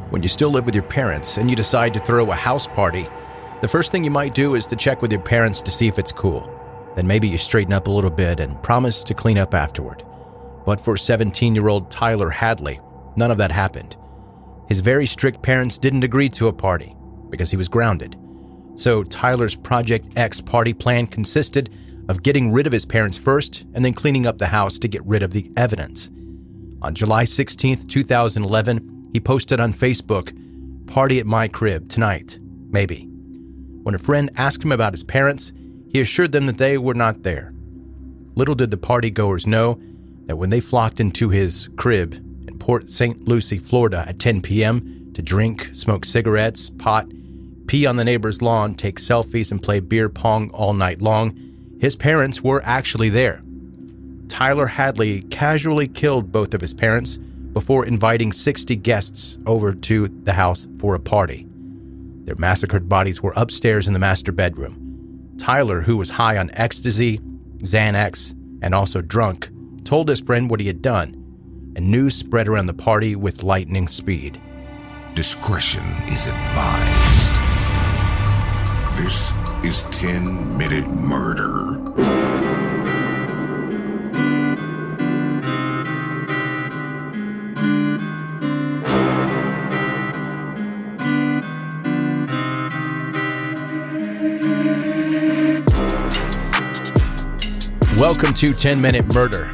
When you still live with your parents and you decide to throw a house party, the first thing you might do is to check with your parents to see if it's cool. Then maybe you straighten up a little bit and promise to clean up afterward. But for 17-year-old Tyler Hadley, none of that happened. His very strict parents didn't agree to a party because he was grounded. So Tyler's Project X party plan consisted of getting rid of his parents first and then cleaning up the house to get rid of the evidence. On July 16th, 2011, he posted on Facebook, "Party at my crib tonight, maybe." When a friend asked him about his parents, he assured them that they were not there. Little did the party-goers know that when they flocked into his crib in Port St. Lucie, Florida at 10 p.m. to drink, smoke cigarettes, pot, pee on the neighbor's lawn, take selfies, and play beer pong all night long, his parents were actually there. Tyler Hadley casually killed both of his parents before inviting 60 guests over to the house for a party. Their massacred bodies were upstairs in the master bedroom. Tyler, who was high on ecstasy, xanys, and also drunk, told his friend what he had done, and news spread around the party with lightning speed. Discretion is advised. This is 10-Minute Murder. Welcome to 10-Minute Murder,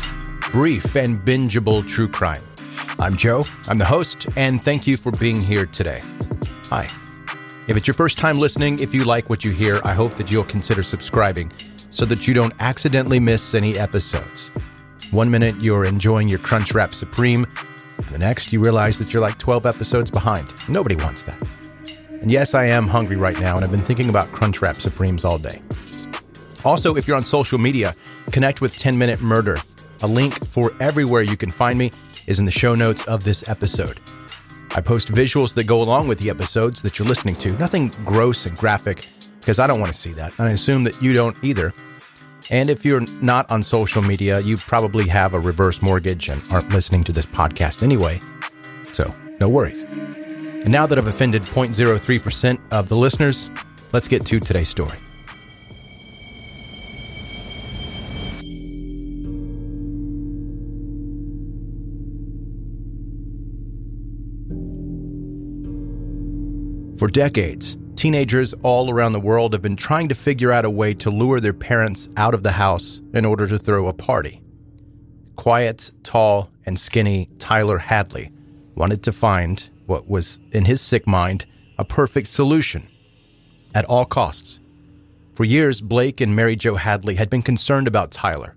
brief and bingeable true crime. I'm Joe, I'm the host, and thank you for being here today. Hi. If it's your first time listening, if you like what you hear, I hope that you'll consider subscribing so that you don't accidentally miss any episodes. 1 minute you're enjoying your Crunchwrap Supreme, and the next you realize that you're like 12 episodes behind. Nobody wants that. And yes, I am hungry right now, and I've been thinking about Crunchwrap Supremes all day. Also, if you're on social media, connect with 10-Minute Murder. A link for everywhere you can find me is in the show notes of this episode. I post visuals that go along with the episodes that you're listening to. Nothing gross and graphic, because I don't want to see that. And I assume that you don't either. And if you're not on social media, you probably have a reverse mortgage and aren't listening to this podcast anyway. So, no worries. And now that I've offended 0.03% of the listeners, let's get to today's story. For decades, teenagers all around the world have been trying to figure out a way to lure their parents out of the house in order to throw a party. Quiet, tall, and skinny Tyler Hadley wanted to find what was, in his sick mind, a perfect solution at all costs. For years, Blake and Mary Jo Hadley had been concerned about Tyler.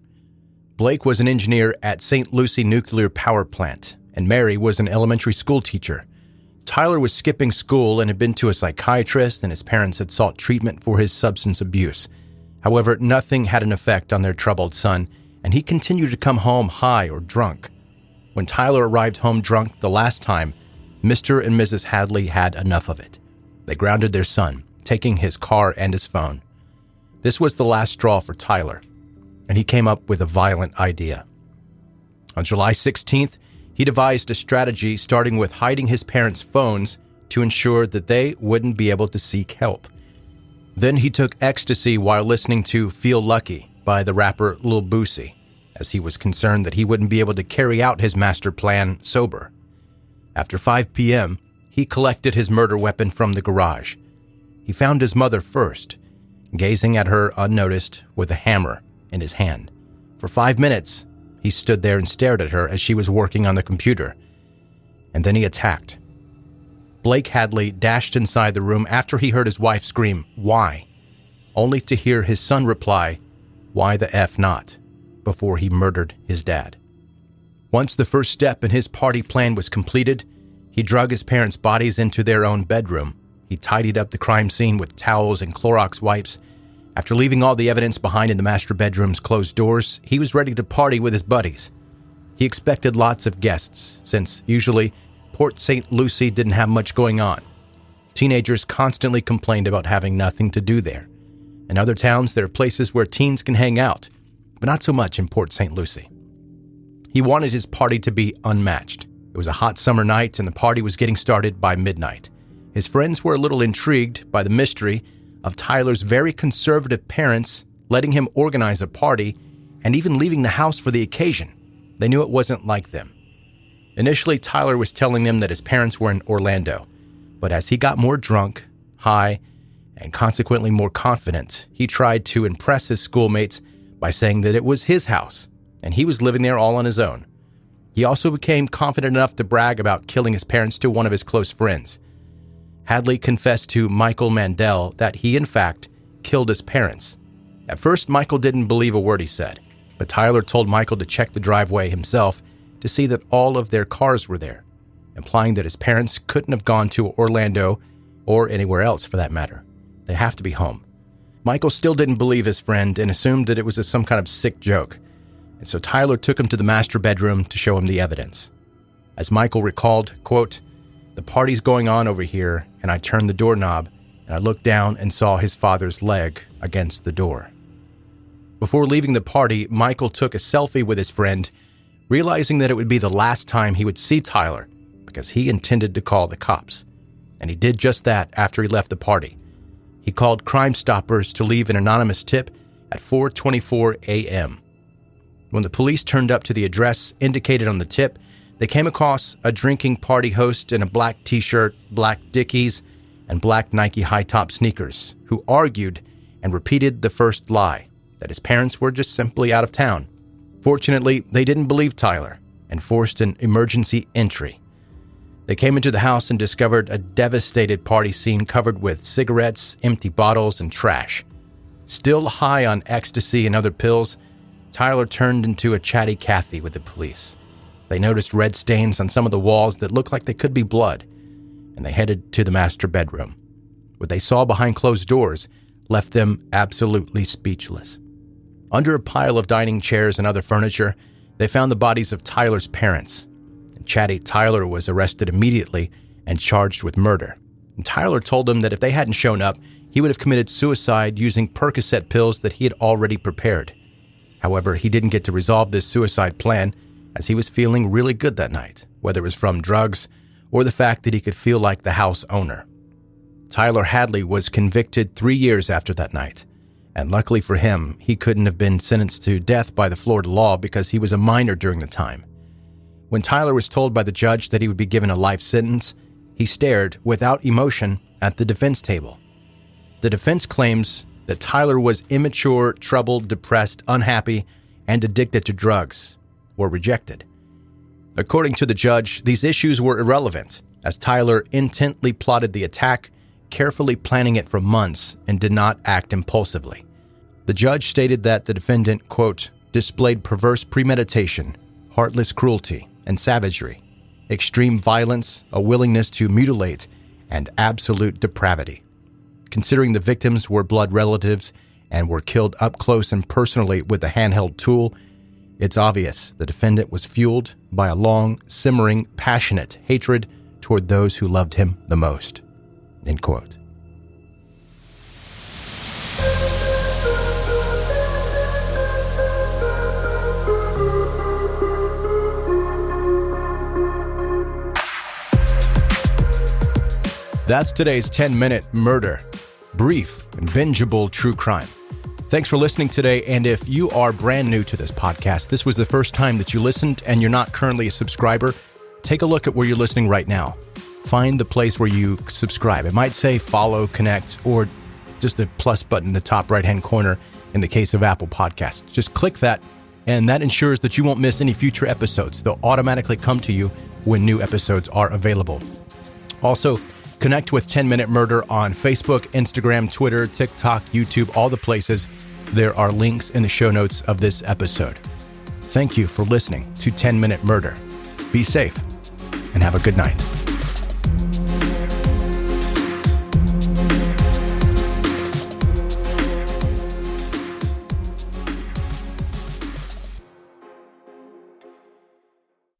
Blake was an engineer at St. Lucie Nuclear Power Plant, and Mary was an elementary school teacher. Tyler was skipping school and had been to a psychiatrist, and his parents had sought treatment for his substance abuse. However, nothing had an effect on their troubled son, and he continued to come home high or drunk. When Tyler arrived home drunk the last time, Mr. and Mrs. Hadley had enough of it. They grounded their son, taking his car and his phone. This was the last straw for Tyler, and he came up with a violent idea. On July 16th, he devised a strategy starting with hiding his parents' phones to ensure that they wouldn't be able to seek help. Then he took ecstasy while listening to Feel Lucky by the rapper Lil Boosie, as he was concerned that he wouldn't be able to carry out his master plan sober. After 5 p.m., he collected his murder weapon from the garage. He found his mother first, gazing at her unnoticed with a hammer in his hand. For 5 minutes, he stood there and stared at her as she was working on the computer. And then he attacked. Blake Hadley dashed inside the room after he heard his wife scream, "Why?" only to hear his son reply, "Why the F not?" before he murdered his dad. Once the first step in his party plan was completed, he drug his parents' bodies into their own bedroom. He tidied up the crime scene with towels and Clorox wipes. After leaving all the evidence behind in the master bedroom's closed doors, he was ready to party with his buddies. He expected lots of guests, since usually Port St. Lucie didn't have much going on. Teenagers constantly complained about having nothing to do there. In other towns, there are places where teens can hang out, but not so much in Port St. Lucie. He wanted his party to be unmatched, It was a hot summer night and the party was getting started by midnight. His friends were a little intrigued by the mystery of Tyler's very conservative parents letting him organize a party and even leaving the house for the occasion. They knew it wasn't like them. Initially, Tyler was telling them that his parents were in Orlando, but as he got more drunk, high, and consequently more confident, he tried to impress his schoolmates by saying that it was his house and he was living there all on his own. He also became confident enough to brag about killing his parents to one of his close friends. Hadley confessed to Michael Mandel that he, in fact, killed his parents. At first, Michael didn't believe a word he said, but Tyler told Michael to check the driveway himself to see that all of their cars were there, implying that his parents couldn't have gone to Orlando or anywhere else for that matter. They have to be home. Michael still didn't believe his friend and assumed that it was some kind of sick joke, and so Tyler took him to the master bedroom to show him the evidence. As Michael recalled, quote, "The party's going on over here, and I turned the doorknob, and I looked down and saw his father's leg against the door." Before leaving the party, Michael took a selfie with his friend, realizing that it would be the last time he would see Tyler because he intended to call the cops. And he did just that after he left the party. He called Crime Stoppers to leave an anonymous tip at 4:24 a.m. When the police turned up to the address indicated on the tip, they came across a drinking party host in a black t-shirt, black Dickies, and black Nike high-top sneakers, who argued and repeated the first lie, that his parents were just simply out of town. Fortunately, they didn't believe Tyler and forced an emergency entry. They came into the house and discovered a devastated party scene covered with cigarettes, empty bottles, and trash. Still high on ecstasy and other pills, Tyler turned into a chatty Cathy with the police. They noticed red stains on some of the walls that looked like they could be blood, and they headed to the master bedroom. What they saw behind closed doors left them absolutely speechless. Under a pile of dining chairs and other furniture, they found the bodies of Tyler's parents. And chatty Tyler was arrested immediately and charged with murder. And Tyler told them that if they hadn't shown up, he would have committed suicide using Percocet pills that he had already prepared. However, he didn't get to resolve this suicide plan as he was feeling really good that night, whether it was from drugs or the fact that he could feel like the house owner. Tyler Hadley was convicted 3 years after that night, and luckily for him, he couldn't have been sentenced to death by the Florida law because he was a minor during the time. When Tyler was told by the judge that he would be given a life sentence, he stared without emotion at the defense table. The defense claims that Tyler was immature, troubled, depressed, unhappy, and addicted to drugs, or rejected. According to the judge, these issues were irrelevant, as Tyler intently plotted the attack, carefully planning it for months, and did not act impulsively. The judge stated that the defendant, quote, displayed perverse premeditation, heartless cruelty, and savagery, extreme violence, a willingness to mutilate, and absolute depravity. Considering the victims were blood relatives and were killed up close and personally with a handheld tool, it's obvious the defendant was fueled by a long, simmering, passionate hatred toward those who loved him the most. End quote. That's today's 10-minute murder. Brief and bingeable true crime. Thanks for listening today, and if you are brand new to this podcast, this was the first time that you listened and you're not currently a subscriber, take a look at where you're listening right now. Find the place where you subscribe. It might say follow, connect, or just the plus button in the top right-hand corner in the case of Apple Podcasts. Just click that, and that ensures that you won't miss any future episodes. They'll automatically come to you when new episodes are available. Also, connect with 10-Minute Murder on Facebook, Instagram, Twitter, TikTok, YouTube, all the places. There are links in the show notes of this episode. Thank you for listening to 10-Minute Murder. Be safe and have a good night.